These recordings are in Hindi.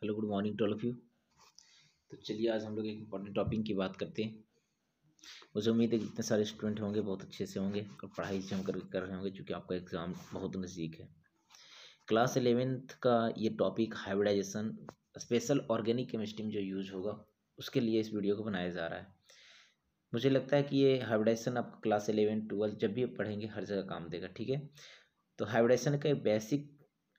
Hello good morning to all of you. तो चलिए आज हम लोग एक इम्पॉर्टेंट टॉपिक की बात करते हैं। मुझे उम्मीद है कि जितने सारे स्टूडेंट होंगे बहुत अच्छे से होंगे और पढ़ाई जम कर रहे होंगे, क्योंकि आपका एग्ज़ाम बहुत नज़दीक है। क्लास 11th का ये topic hybridization special organic chemistry में जो यूज होगा उसके लिए इस वीडियो को बनाया जा रहा है। मुझे लगता है कि ये हाइब्रिडाइजेशन आप क्लास 11 12 जब भी पढ़ेंगे हर जगह काम देगा, ठीक है। तो हाइब्रिडाइजेशन का एक बेसिक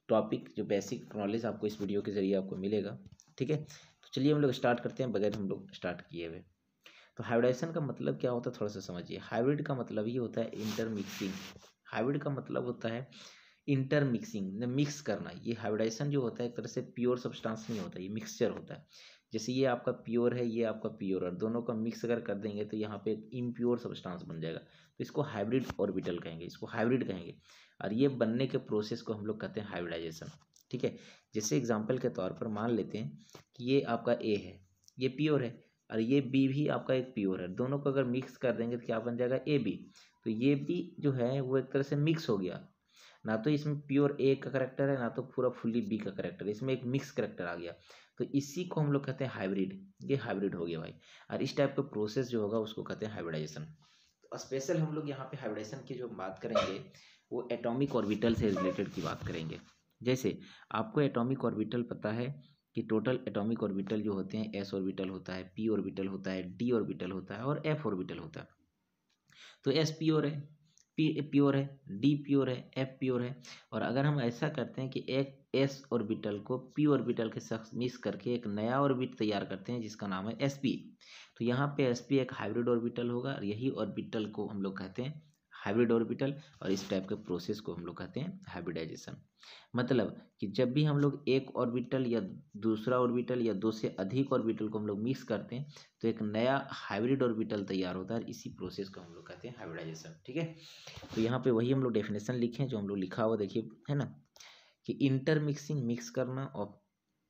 टॉपिक, जो बेसिक नॉलेज आपको इस वीडियो के जरिए आपको मिलेगा, ठीक है। तो चलिए हम लोग स्टार्ट करते हैं बगैर हम लोग स्टार्ट किए हुए। तो हाइब्रिडाइजेशन का मतलब क्या होता है थोड़ा सा समझिए। हाइब्रिड का मतलब ये होता है इंटरमिक्सिंग। हाइब्रिड का मतलब होता है इंटरमिक्सिंग, मिक्स करना। ये हाइब्रिडाइजेशन जो होता है एक तरह से प्योर सब्सटेंस नहीं होता, ये मिक्सचर होता है। जैसे ये आपका प्योर है, ये आपका प्योर है, दोनों का मिक्स अगर कर देंगे तो यहाँ पे एक इम्प्योर सब्सटेंस बन जाएगा। तो इसको हाइब्रिड ऑर्बिटल कहेंगे, इसको हाइब्रिड कहेंगे। और ये बनने के प्रोसेस को हम लोग कहते हैं हाइब्रिडाइजेशन, ठीक है। जैसे एग्जाम्पल के तौर पर मान लेते हैं कि ये आपका ए है, ये प्योर है, और ये बी भी आपका एक प्योर है। दोनों को अगर मिक्स कर देंगे तो क्या बन जाएगा, ए बी। तो ये भी जो है वो एक तरह से मिक्स हो गया, ना तो इसमें प्योर ए का करेक्टर है ना तो पूरा फुल्ली बी का करेक्टर है, इसमें एक मिक्स करेक्टर आ गया। तो इसी को हम लोग कहते हैं हाइब्रिड। ये हाइब्रिड हो गया भाई। और इस टाइप का प्रोसेस जो होगा उसको कहते हैं हाइब्रिडाइजेशन। तो स्पेशल हम लोग यहाँ पे हाइब्रिडाइजेशन की जो बात करेंगे वो एटॉमिक ऑर्बिटल से रिलेटेड की बात करेंगे। जैसे आपको एटॉमिक ऑर्बिटल पता है कि टोटल एटॉमिक ऑर्बिटल जो होते हैं, एस ऑर्बिटल होता है, पी ऑर्बिटल होता है, डी ऑर्बिटल होता है और एफ ऑर्बिटल होता है। तो एस प्योर है, पी प्योर है, डी प्योर है, एफ प्योर है। और अगर हम ऐसा करते हैं कि एक एस ऑर्बिटल को पी ऑर्बिटल के साथ मिक्स करके एक नया ऑर्बिट तैयार करते हैं जिसका नाम है एसपी, तो यहाँ पे एसपी एक हाइब्रिड ऑर्बिटल होगा और यही ऑर्बिटल को हम लोग कहते हैं हाइब्रिड ऑर्बिटल। और इस टाइप के प्रोसेस को हम लोग कहते हैं हाइब्रिडाइजेशन। मतलब कि जब भी हम लोग एक ऑर्बिटल या दूसरा ऑर्बिटल या दो से अधिक ऑर्बिटल को हम लोग मिक्स करते हैं तो एक नया हाइब्रिड ऑर्बिटल तैयार होता है। इसी प्रोसेस को हम लोग कहते हैं हाइब्रिडाइजेशन, ठीक है। तो यहाँ पे वही हम लोग डेफिनेशन लिखे हैं जो हम लोग लिखा हुआ देखिए, है ना, कि इंटरमिक्सिंग मिक्स करना ऑफ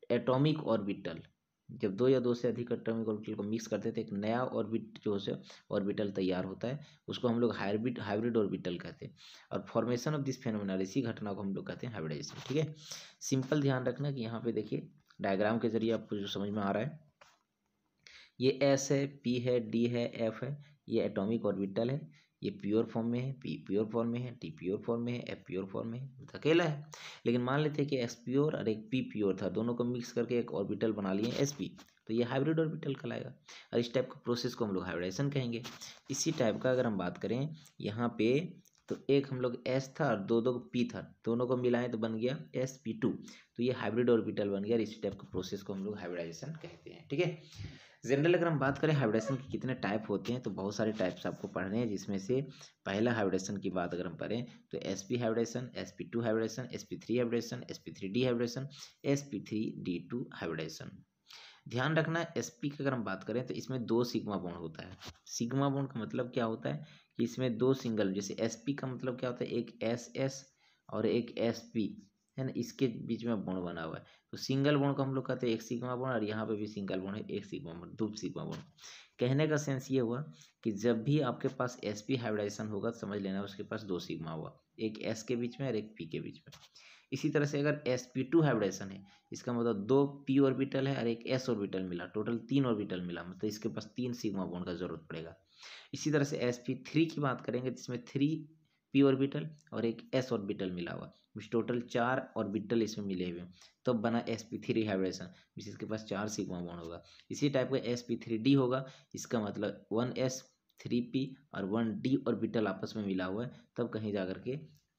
एटॉमिक ऑर्बिटल। जब दो या दो से अधिक एटॉमिक ऑर्बिटल को मिक्स करते थे एक नया ऑर्बिट जो है ऑर्बिटल तैयार होता है, उसको हम लोग हाइब्रिड हाइब्रिड ऑर्बिटल कहते हैं। और फॉर्मेशन ऑफ दिस फेनोमेनन, इसी घटना को हम लोग कहते हैं हाइब्रिडाइजेशन, ठीक है। सिंपल ध्यान रखना कि यहाँ पे देखिए डायग्राम के जरिए आपको जो समझ में आ रहा है, ये एस है, पी है, डी है, एफ है, ये एटॉमिक ऑर्बिटल है। ये प्योर फॉर्म में है, पी प्योर फॉर्म में है, टी प्योर फॉर्म में है, एफ प्योर फॉर्म में है, अकेला है। लेकिन मान लेते हैं कि एस प्योर और एक पी प्योर था, दोनों को मिक्स करके एक ऑर्बिटल बना लिए एस पी, तो ये हाइब्रिड ऑर्बिटल कहलाएगा। और इस टाइप का प्रोसेस को हम लोग हाइब्रिडाइजेशन कहेंगे। इसी टाइप का अगर हम बात करें यहाँ पे, तो एक हम लोग एस था और दो दो पी था, दोनों को मिलाएं तो बन गया एस पी टू। तो ये हाइब्रिड ऑर्बिटल बन गया और इसी टाइप का प्रोसेस को हम लोग हाइब्रिडाइजेशन कहते हैं, ठीक है। जनरल अगर हम बात करें हाइब्रिडेशन के कितने टाइप होते हैं तो बहुत सारे टाइप्स आपको पढ़ने हैं, जिसमें से पहला हाइब्रिडेशन की बात अगर हम करें तो SP hybridization, sp2 hybridization, sp3 hybridization, sp3d hybridization, sp3d2 hybridization. ध्यान रखना है एसपी की अगर हम बात करें तो इसमें दो सिग्मा बॉन्ड होता है। सिग्मा बॉन्ड का मतलब क्या होता है कि इसमें दो सिंगल, जैसे एसपी का मतलब क्या होता है, एक एस एस और एक एस पी, है ना, इसके बीच में बॉन्ड बना हुआ है। तो सिंगल बॉन्ड को हम लोग कहते हैं एक सिग्मा बॉन्ड, और यहाँ पे भी सिंगल बॉन्ड है एक सिग्मा बॉन्ड, दो सिग्मा बॉन्ड। कहने का सेंस ये हुआ कि जब भी आपके पास एसपी हाइब्रिडाइजेशन होगा तो समझ लेना उसके पास दो सिग्मा हुआ, एक एस के बीच में और एक पी के बीच में। इसी तरह से अगर sp2 हाइब्रिडेशन है, इसका मतलब दो p ऑर्बिटल है और एक s ऑर्बिटल मिला, टोटल तीन ऑर्बिटल मिला, मतलब इसके पास तीन सिग्मा बॉन्ड का जरूरत पड़ेगा। इसी तरह से sp3 की बात करेंगे तो इसमें थ्री p ऑर्बिटल और एक s ऑर्बिटल मिला हुआ, टोटल चार ऑर्बिटल इसमें मिले हुए, तो बना sp3 हाइब्रिडेशन, जिसके पास चार सिग्मा बॉन्ड होगा। इसी टाइप का sp3d होगा, इसका मतलब 1s 3p और 1d ऑर्बिटल आपस में मिला हुआ है, तब कहीं जाकर के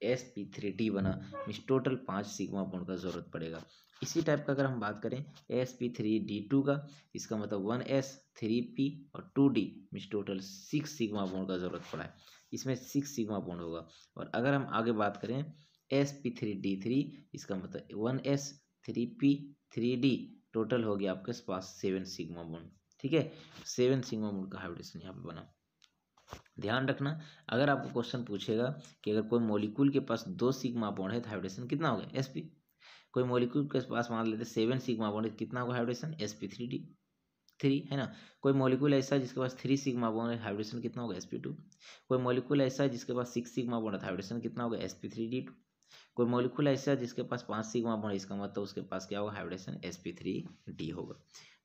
sp3d बना, मीन्स टोटल पाँच सिग्मा बॉन्ड का जरूरत पड़ेगा। इसी टाइप का अगर हम बात करें sp3d2 का, इसका मतलब 1s 3p और 2d, means total 6 sigma bond का जरूरत पड़ा है, इसमें 6 सिग्मा बॉन्ड होगा। और अगर हम आगे बात करें sp3d3, इसका मतलब 1s 3p 3d, टोटल हो गया आपके पास 7 सिग्मा बॉन्ड, ठीक है। 7 सिग्मा बॉन्ड का हाइब्रिडेशन यहाँ पे बना। ध्यान रखना, अगर आपको क्वेश्चन पूछेगा कि अगर कोई मॉलिक्यूल के पास दो सिग्मा बॉन्ड है तो हाइब्रिडेशन कितना होगा, sp। कोई मॉलिक्यूल के पास मान लेते 7 सिग्मा बॉन्ड है, कितना होगा हाइब्रिडेशन, sp3d 3, है ना। कोई मॉलिक्यूल ऐसा है जिसके पास 3 सिग्मा बॉन्ड है, हाइब्रिडेशन कितना होगा, sp2। कोई मॉलिक्यूल ऐसा है जिसके पास 6 सिग्मा बॉन्ड है, हाइब्रिडेशन कितना होगा, sp3d2। कोई मॉलिक्यूल ऐसा जिसके पास 5 सिग्मा बॉन्ड, इसका मतलब उसके पास क्या होगा, हाइब्रिडेशन sp3d होगा।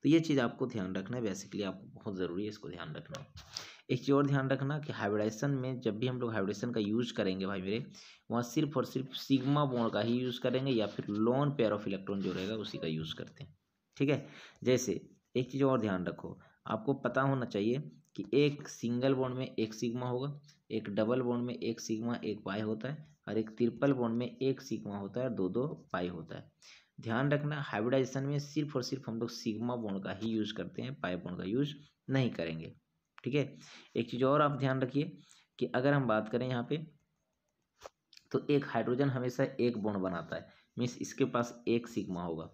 तो ये चीज़ आपको ध्यान रखना है, बेसिकली आपको बहुत ज़रूरी है, इसको ध्यान रखना है। एक चीज़ और ध्यान रखना कि हाइब्रिडेशन में जब भी हम लोग हाइब्रिडेशन का यूज करेंगे भाई मेरे, वहाँ सिर्फ और सिर्फ सिग्मा बॉन्ड का ही यूज़ करेंगे या फिर लोन पेयर ऑफ इलेक्ट्रॉन जो रहेगा उसी का यूज़ करते हैं, ठीक है। जैसे एक चीज़ और ध्यान रखो, आपको पता होना चाहिए कि एक सिंगल बॉन्ड में एक सिग्मा होगा, एक डबल बॉन्ड में एक सिग्मा एक पाई होता है, और एक ट्रिपल बॉन्ड में एक सिग्मा होता है और दो दो पाई होता है। ध्यान रखना हाइब्रिडाइजेशन में सिर्फ और सिर्फ हम लोग सिग्मा बॉन्ड का ही यूज करते हैं, पाई बॉन्ड का यूज नहीं करेंगे, ठीक है। एक चीज़ और आप ध्यान रखिए कि अगर हम बात करें यहाँ पे, तो एक हाइड्रोजन हमेशा एक बॉन्ड बनाता है, मीन्स इसके पास एक सिग्मा होगा।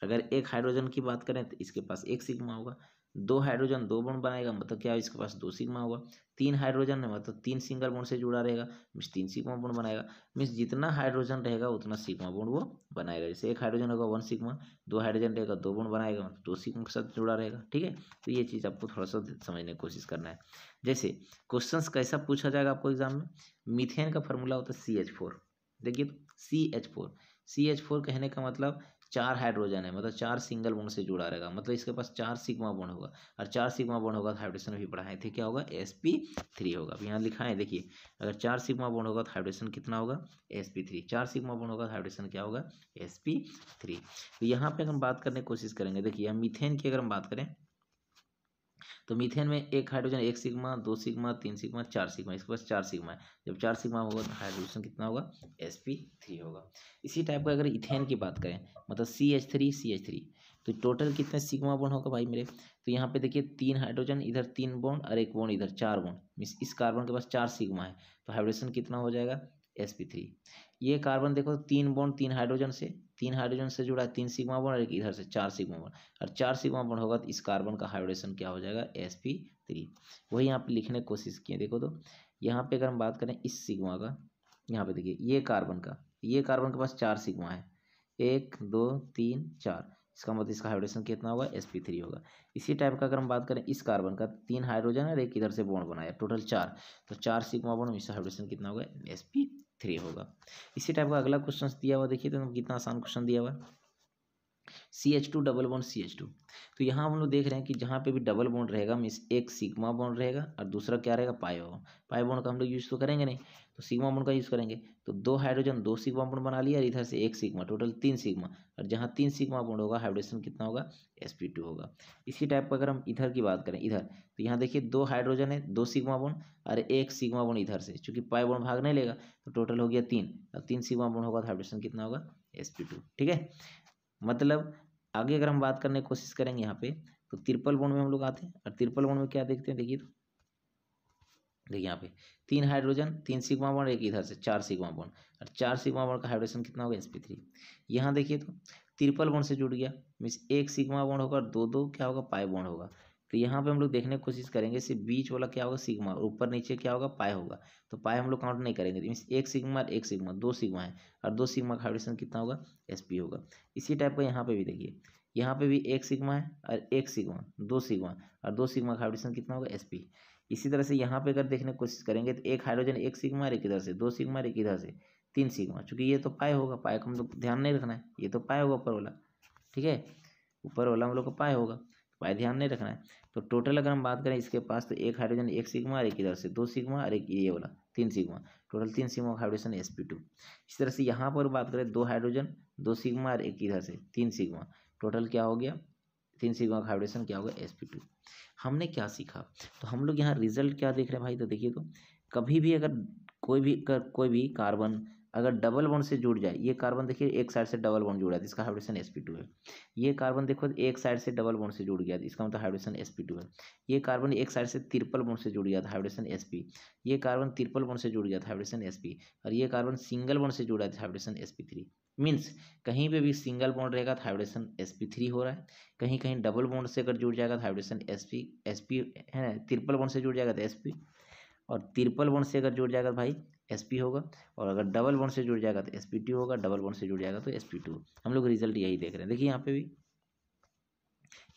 अगर एक हाइड्रोजन की बात करें तो इसके पास एक सिग्मा होगा। दो हाइड्रोजन दो बॉन्ड बनाएगा, मतलब क्या है, इसके पास दो सिग्मा होगा। तीन हाइड्रोजन है मतलब तीन सिंगल बॉन्ड से जुड़ा रहेगा, मीन्स तीन सिग्मा बॉन्ड बनाएगा। मीन्स जितना हाइड्रोजन रहेगा उतना सिग्मा बॉन्ड वो बनाएगा। जैसे एक हाइड्रोजन होगा वन सिग्मा, दो हाइड्रोजन रहेगा दो बॉन्ड बनाएगा, मतलब दो सिग्मा के साथ जुड़ा रहेगा, ठीक है। तो ये चीज़ आपको थोड़ा सा समझने की कोशिश करना है। जैसे क्वेश्चंस कैसा पूछा जाएगा आपको एग्जाम में, मीथेन का फॉर्मूला होता है CH4। देखिए तो CH4 कहने का मतलब चार हाइड्रोजन है, मतलब चार सिंगल बॉन्ड से जुड़ा रहेगा, मतलब इसके पास चार सिग्मा बॉन्ड होगा, और चार सिग्मा बॉन्ड होगा तो हाइड्रोजन भी पढ़ाए थे, क्या होगा, sp3 होगा। अब यहाँ लिखा है देखिए, अगर चार सिग्मा बॉन्ड होगा तो हाइड्रोजन कितना होगा, sp3। चार सिग्मा बॉन्ड होगा तो हाइड्रोजन क्या होगा, sp3। तो यहाँ पे अगर हम बात करने की कोशिश करेंगे, देखिए मीथेन की अगर हम बात करें तो मीथेन में एक हाइड्रोजन एक सिग्मा दो सिग्मा तीन सिग्मा चार सिग्मा, इसके पास चार सिग्मा है। जब चार सिग्मा होगा तो हाइड्रोजन कितना होगा, sp3 होगा। इसी टाइप का अगर इथेन की बात करें, मतलब CH3 तो टोटल कितने सिग्मा बॉन्ड होगा भाई मेरे, तो यहाँ पे देखिए तीन हाइड्रोजन इधर तीन बॉन्ड और एक बॉन्ड इधर चार बॉन्ड, मीन्स इस कार्बन के पास चार सिग्मा है, तो हाइड्रोजन कितना हो जाएगा, sp3। ये कार्बन देखो तीन बॉन्ड तीन हाइड्रोजन से जुड़ा है, तीन सिग्मा बॉन्ड और एक इधर से चार सिग्मा बॉन्ड, और चार सिग्मा बॉन्ड होगा तो इस कार्बन का हाइब्रिडेशन क्या हो जाएगा, sp3। वही यहाँ पे लिखने की कोशिश किए, देखो तो यहाँ पे अगर हम बात करें इस सिग्मा का, यहाँ पे देखिए ये कार्बन के पास चार सिग्मा है, एक दो तीन चार, इसका मतलब इसका हाइब्रिडेशन कितना होगा, sp3 होगा। इसी टाइप का अगर हम बात करें इस कार्बन का, तीन हाइड्रोजन और एक इधर से बॉन्ड बनाया, टोटल चार, तो चार सिग्मा बॉन्ड, इसका हाइब्रिडेशन कितना होगा, sp3 होगा। इसी टाइप का अगला क्वेश्चन दिया हुआ, देखिए तो कितना आसान क्वेश्चन दिया हुआ है, CH2 डबल बॉन्ड CH2। तो यहाँ हम लोग देख रहे हैं कि जहाँ पे भी डबल बॉन्ड रहेगा मीन्स एक सिग्मा बॉन्ड रहेगा और दूसरा क्या रहेगा, पाई बॉन्ड। पाई बॉन्ड का हम लोग यूज़ तो करेंगे नहीं, तो सिग्मा बॉन्ड का यूज़ करेंगे। तो दो हाइड्रोजन दो सिग्मा बॉन्ड बना लिया और इधर से एक सिग्मा, टोटल तीन सिग्मा, और जहाँ तीन सिग्मा बॉन्ड होगा हाइब्रिडेशन कितना होगा, sp2 होगा। इसी टाइप का अगर हम इधर की बात करें, इधर तो यहाँ देखिए दो हाइड्रोजन है दो सिग्मा बॉन्ड और एक सिग्मा बॉन्ड इधर से, चूंकि पाई बॉन्ड भाग नहीं लेगा तो टोटल हो गया तीन, और तीन सिग्मा बॉन्ड होगा तो हाइब्रिडेशन कितना होगा, sp2, ठीक है। मतलब आगे अगर हम बात करने की कोशिश करेंगे यहाँ पे, तो ट्रिपल बॉन्ड में हम लोग आते हैं, और ट्रिपल बॉन्ड में क्या देखते हैं, देखिए तो देखिए यहाँ पे तीन हाइड्रोजन तीन सिग्मा बॉन्ड एक इधर से चार सिग्मा बॉन्ड, और चार सिग्मा बॉन्ड का हाइड्रोजन कितना होगा, sp3। यहाँ देखिए तो ट्रिपल बॉन्ड से जुड़ गया, मीन्स एक सिग्मा बॉन्ड होगा और दो दो क्या होगा, पाई बॉन्ड होगा। तो यहाँ पे हम लोग देखने की कोशिश करेंगे, सिर्फ बीच वाला क्या होगा, सिग्मा, और ऊपर नीचे क्या होगा, पाई होगा। तो पाई हम लोग काउंट नहीं करेंगे, मीन्स एक सिग्मा और एक सिग्मा, दो सिग्मा है, और दो सिग्मा का हाइड्रोजन कितना होगा, sp होगा। इसी टाइप का यहाँ पे भी देखिए, यहाँ पे भी एक सिग्मा है और एक सिग्मा, दो सिग्मा, और दो सिग्मा का हाइड्रोजन कितना होगा, sp। इसी तरह से यहाँ पे अगर देखने की कोशिश करेंगे तो एक हाइड्रोजन एक सिग्मा और एक इधर से, दो सिग्मा और एक इधर से, तीन सिग्मा, चूंकि ये तो पाई होगा, पाई को हम लोग ध्यान नहीं रखना है, ये तो पाई होगा ऊपर वाला, ठीक है, ऊपर वाला हम लोग को पाई होगा, पाई ध्यान नहीं रखना है। तो टोटल अगर हम बात करें इसके पास, तो एक हाइड्रोजन एक सिग्मा और एक इधर से, दो सिग्मा और एक ये वाला तीन सिग्मा, टोटल तीन सिग्मा का हाइड्रोजन sp2। इस तरह से यहाँ पर बात करें दो हाइड्रोजन दो सिग्मा और एक इधर से तीन सिग्मा, टोटल क्या हो गया, तीन सिग्मा का हाइब्रिडेशन क्या होगा, sp2। हमने क्या सीखा, तो हम लोग यहाँ रिजल्ट क्या देख रहे हैं भाई, तो देखिए तो कभी भी अगर कोई भी कार्बन अगर डबल बॉन्ड से जुड़ जाए, ये कार्बन देखिए एक साइड से डबल बॉन्ड जुड़ा है, इसका हाइब्रिडेशन sp2 है। ये कार्बन देखो एक साइड से डबल बॉन्ड से जुड़ गया, इसका मतलब हाइब्रिडेशन sp2 है। ये कार्बन एक साइड से ट्रिपल बॉन्ड से जुड़ गया था, हाइब्रिडेशन sp। ये कार्बन ट्रिपल बॉन्ड से जुड़ गया था, हाइब्रिडेशन sp। और ये कार्बन सिंगल बॉन्ड से जुड़ा है, हाइब्रिडेशन sp3। मीन्स कहीं पे भी सिंगल बॉन्ड रहेगा तो हाइब्रिडेशन sp3 हो रहा है, कहीं कहीं डबल बॉन्ड से अगर जुड़ जाएगा तो हाइब्रिडेशन sp है ना, ट्रिपल बॉन्ड से जुड़ जाएगा तो sp, और ट्रिपल बॉन्ड से अगर जुड़ जाएगा तो भाई sp होगा, और अगर डबल बॉन्ड से जुड़ जाएगा तो sp2 होगा, डबल बॉन्ड से जुड़ जाएगा तो sp2। हम लोग रिजल्ट यही देख रहे हैं, देखिए यहाँ पे भी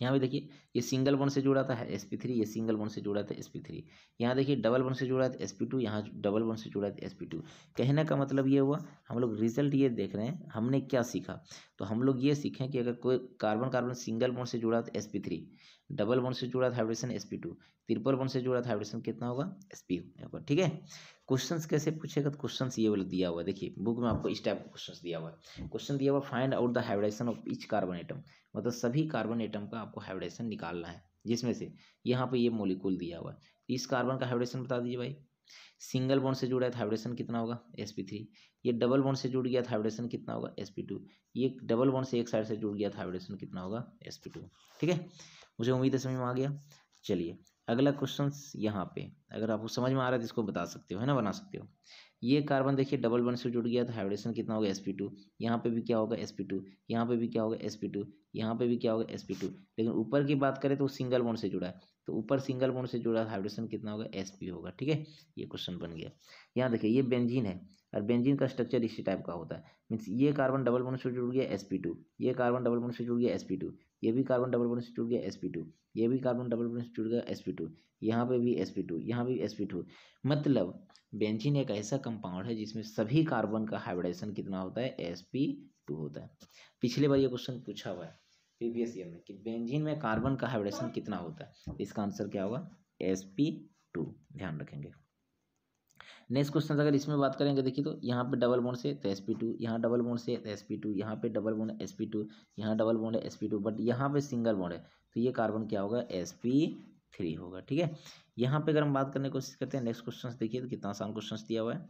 यहाँ पे देखिए ये सिंगल बॉन्ड से जुड़ा था sp3, ये सिंगल बॉन्ड से जुड़ा था sp3। यहाँ देखिए डबल बॉन्ड से जुड़ा था sp2, यहाँ डबल बॉन्ड से जुड़ा था sp2। कहने का मतलब ये हुआ, हम लोग रिजल्ट ये देख रहे हैं हमने क्या सीखा। तो हम लोग ये सीखें कि अगर कोई कार्बन कार्बन सिंगल बॉन्ड से जुड़ा था sp3, डबल बॉन्ड से जुड़ा था हाइब्रिडेशन sp2, ट्रिपल बॉन्ड से जुड़ा था हाइब्रिडेशन कितना होगा sp होगा। ठीक है, क्वेश्चंस कैसे पूछेगा, तो क्वेश्चंस ये वाला दिया हुआ है, देखिए बुक में आपको इस टाइप का क्वेश्चंस दिया हुआ है। क्वेश्चन दिया हुआ find out the hybridization of each carbon atom, मतलब सभी कार्बन एटम का आपको हाइब्रिडेशन निकालना है, जिसमें से यहाँ पे ये मॉलिक्यूल दिया हुआ है। इस कार्बन का हाइब्रिडेशन बता दीजिए भाई। सिंगल बॉन्ड से जुड़ा है हाइब्रिडेशन कितना होगा sp3। ये डबल बॉन्ड से जुड़ गया था हाइब्रिडेशन कितना होगा sp2। ये डबल बॉन्ड से एक साइड से जुड़ गया था हाइब्रिडेशन कितना होगा sp2। ठीक है, मुझे उम्मीद है समझ में आ गया। चलिए अगला क्वेश्चन यहाँ पे, अगर आपको समझ में आ रहा है तो इसको बता सकते हो, है ना, बना सकते हो। ये कार्बन देखिए डबल बॉन्ड से जुड़ गया था, हाइब्रिडेशन कितना होगा sp2। यहाँ पे भी क्या होगा sp2, यहाँ पे भी क्या होगा sp2, यहाँ पे भी क्या होगा sp2। लेकिन ऊपर की बात करें तो सिंगल बॉन्ड से जुड़ा है, तो ऊपर सिंगल बॉन्ड से जुड़ा हाइब्रिडेशन कितना होगा sp होगा। ठीक है, ये क्वेश्चन बन गया। यहाँ देखिए ये बेंजीन है, और बेंजीन का स्ट्रक्चर इसी टाइप का होता है। मीन्स ये कार्बन डबल बॉन्ड से जुड़ गया sp2, ये कार्बन डबल बॉन्ड से जुड़ गया sp2, ये भी कार्बन डबल बॉन्ड से जुड़ गया sp2, ये भी कार्बन डबल बॉन्ड से जुड़ गया sp2, यहाँ पे भी sp2, यहाँ भी sp2। मतलब बेंजीन एक ऐसा कंपाउंड है जिसमें सभी कार्बन का हाइब्रिडेशन कितना होता है sp2 होता है। पिछले बार ये क्वेश्चन पूछा हुआ है प्रीवियस ईयर में कि बेंजीन में कार्बन का हाइब्रिडेशन कितना होता है, इसका आंसर क्या होगा sp2, ध्यान रखेंगे। नेक्स्ट क्वेश्चन अगर इसमें बात करेंगे, देखिए तो यहाँ पे डबल बॉन्ड से तो sp2, यहाँ डबल बॉन्ड से तो sp2, यहाँ पे डबल बॉन्ड है sp2, यहाँ डबल बॉन्ड है sp2, बट यहाँ पे सिंगल बॉन्ड है, तो ये कार्बन क्या होगा sp3 होगा। ठीक है, यहाँ पे अगर हम बात करने की कोशिश करते हैं नेक्स्ट क्वेश्चन देखिए तो कितना आसान क्वेश्चन दिया हुआ है।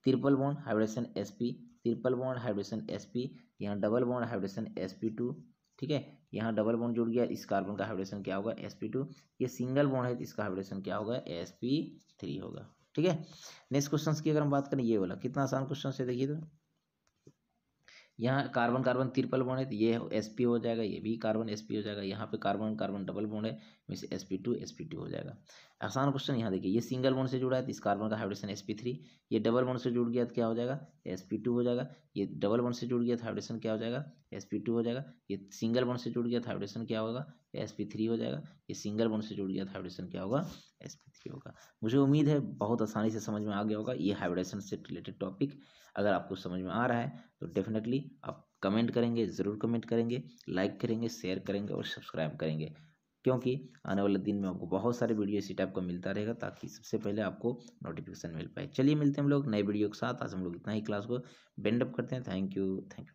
Triple bond hybridization sp, triple bond hybridization sp, यहाँ डबल बॉन्ड हाइब्रिडेशन sp2। ठीक है, यहाँ डबल बॉन्ड जुड़ गया, इस कार्बन का हाइब्रिडेशन क्या होगा sp2। ये सिंगल बॉन्ड है तो इसका हाइब्रिडेशन क्या होगा sp3 होगा। ठीक है, नेक्स्ट क्वेश्चन की अगर हम बात करें, ये वाला कितना आसान क्वेश्चन है, देखिए तो यहाँ कार्बन कार्बन ट्रिपल बॉन्ड है तो ये sp हो जाएगा, ये भी कार्बन sp हो जाएगा, यहाँ पे कार्बन कार्बन डबल बॉन्ड है मीन्स sp2 हो जाएगा। आसान क्वेश्चन। यहाँ देखिए ये सिंगल बॉन्ड से जुड़ा है तो इस कार्बन का हाइब्रिडेशन sp3, ये डबल बॉन्ड से जुड़ गया तो क्या हो जाएगा sp2 हो जाएगा, ये डबल बॉन्ड से जुड़ गया तो हाइब्रिडेशन क्या हो जाएगा sp2 हो जाएगा, ये सिंगल बॉन्ड से जुड़ गया तो हाइब्रिडेशन क्या होगा sp3 हो जाएगा, ये सिंगल बॉन्ड से जुड़ गया तो हाइब्रिडेशन क्या होगा sp3 होगा। मुझे उम्मीद है बहुत आसानी से समझ में आ गया होगा ये हाइब्रिडेशन से रिलेटेड टॉपिक। अगर आपको समझ में आ रहा है तो डेफिनेटली आप कमेंट करेंगे, ज़रूर कमेंट करेंगे, लाइक करेंगे, शेयर करेंगे और सब्सक्राइब करेंगे, क्योंकि आने वाले दिन में आपको बहुत सारे वीडियो इसी टाइप का मिलता रहेगा ताकि सबसे पहले आपको नोटिफिकेशन मिल पाए। चलिए मिलते हैं हम लोग नए वीडियो के साथ। आज हम लोग इतना ही क्लास को बेंड अप करते हैं। Thank you very much.